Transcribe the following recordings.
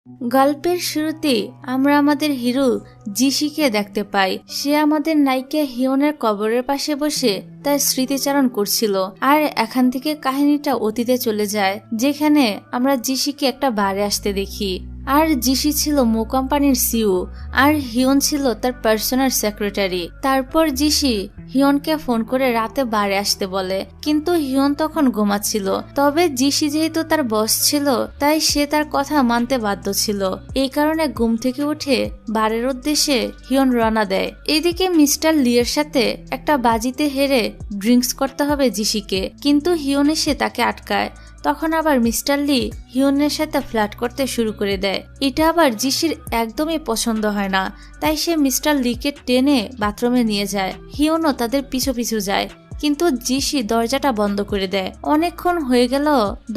গল্পের শুরুতে আমরা আমাদের হিরো জিশিকে দেখতে পাই। সে আমাদের নায়িকা হিয়নের কবরের পাশে বসে তার স্মৃতিচারণ করছিল। আর এখান থেকে কাহিনীটা অতীতে চলে যায়, যেখানে আমরা জিশিকে একটা বারে আসতে দেখি। আর জিশি ছিল মো কোম্পানির সিইও, আর হিয়ন ছিল তার পার্সোনাল সেক্রেটারি। তারপর জিশি হিয়নকে ফোন করে রাতে বারে আসতে বলে, কিন্তু হিয়ন তখন ঘুমাচ্ছিল। তবে জিশি যেহেতু তার বস ছিল, তাই সে তার কথা মানতে বাধ্য ছিল। এই কারণে ঘুম থেকে উঠে বারের উদ্দেশ্যে হিয়ন রওনা দেয়। এদিকে মিস্টার লিয়ের সাথে একটা বাজিতে হেরে ড্রিঙ্কস করতে হবে জিশিকে, কিন্তু হিয়ন এসে তাকে আটকায়। তখন আবার মিস্টার লি হিয়নের সাথে ফ্লার্ট করতে শুরু করে দেয়। এটা আবার জিশির একদমই পছন্দ হয় না, তাই সে মিস্টার লিকে টেনে বাথরুমে নিয়ে যায়। হিয়নও তাদের পিছু পিছু যায়, কিন্তু জিশি দরজাটা বন্ধ করে দেয়। অনেকক্ষণ হয়ে গেল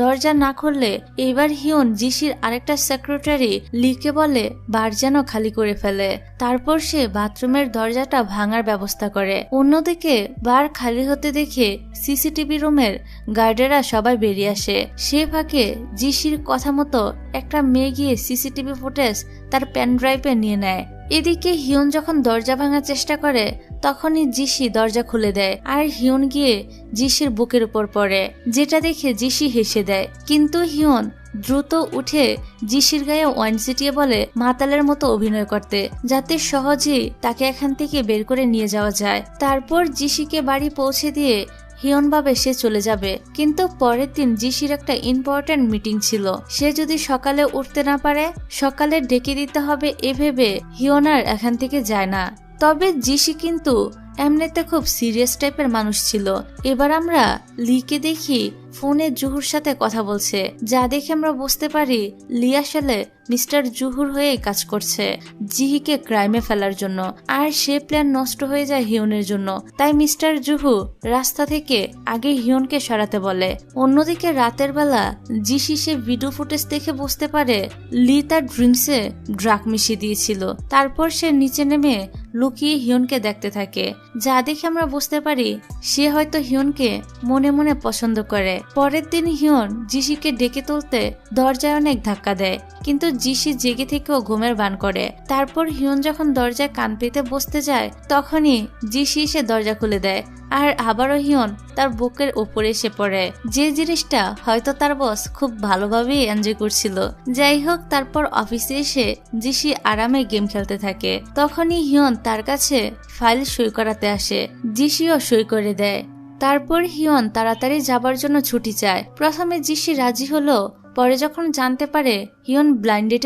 দরজা না খুললে এইবার হিয়ন জিশির আরেকটা সেক্রেটারি লিকে বলে বার যেন খালি করে ফেলে। তারপর সে বাথরুমের দরজাটা ভাঙার ব্যবস্থা করে। অন্যদিকে বার খালি হতে দেখে সিসিটিভি রুমের গার্ডেরা সবাই বেরিয়ে আসে। সে ফাঁকে জিশির কথা মতো একটা মেয়ে গিয়ে সিসিটিভি ফুটেজ তার পেন ড্রাইভে নিয়ে নেয়। এদিকে হিয়ন যখন দরজা ভাঙার চেষ্টা করে, তখনই জিশি দরজা খুলে দেয় আর হিয়ন গিয়ে জিশির বুকের উপর পড়ে, যেটা দেখে জিশি হেসে দেয়। কিন্তু হিয়ন দ্রুত উঠে জিশির গায়ে ওয়াইন ছিটিয়ে বলে মাতালের মতো অভিনয় করতে, যাতে সহজেই তাকে এখান থেকে বের করে নিয়ে যাওয়া যায়। তারপর জিশিকে বাড়ি পৌঁছে দিয়ে হিয়ন ভাবে সে চলে যাবে, কিন্তু পরের দিন জিশির একটা ইম্পর্টেন্ট মিটিং ছিল। সে যদি সকালে উঠতে না পারে, সকালে ডেকে দিতে হবে এ ভেবে হিয়ন আর এখান থেকে যায় না। তবে জিশি কিন্তু এমনিতে খুব সিরিয়াস টাইপের মানুষ ছিল। এবার আমরা লিকে দেখি ফোনে জুহুর সাথে কথা বলছে, যা দেখে আমরা বুঝতে পারি লি আসলে মিস্টার জুহুর হয়ে কাজ করছে জিহিকে ক্রাইমে ফেলার জন্য। আর সে প্ল্যান নষ্ট হয়ে যায় হিয়নের জন্য, তাই মিস্টার জুহু রাস্তা থেকে আগে হিয়নকে সরাতে বলে। অন্যদিকে রাতের বেলা জিশি সে ভিডিও ফুটেজ দেখে বুঝতে পারে লি তার ড্রিঙ্কসে ড্রাগ মিশিয়ে দিয়েছিল। তারপর সে নিচে নেমে লুকিয়ে হিয়নকে দেখতে থাকে, যা দেখে আমরা বুঝতে পারি সে হয়তো হিয়নকে মনে মনে পছন্দ করে। পরের দিন হিয়ন জিশিকে ডেকে তুলতে দরজায় অনেক ধাক্কা দেয়, কিন্তু জিশি জেগে থেকেও ঘুমের ভান করে। তারপর হিয়ন যখন দরজায় কান পেতে বসতে যায়, তখনই জিশি এসে দরজা খুলে দেয় আর আবারও হিয়ন তার বুকের উপরে এসে পড়ে, যে জিনিসটা হয়তো তার বস খুব ভালোভাবেই এনজয় করছিল। যাই হোক, তারপর অফিসে এসে জিশি আরামে গেম খেলতে থাকে। তখনই হিয়ন তার কাছে ফাইল সই করাতে আসে, জিশিও সই করে দেয়। তারপর হিয়ন তাড়াতাড়ি যাবার জন্য ছুটি চায়। প্রথমে জিশি রাজি হলো, পরে যখন জানতে পারে হিয়ন ব্লাইন্ড ডেটে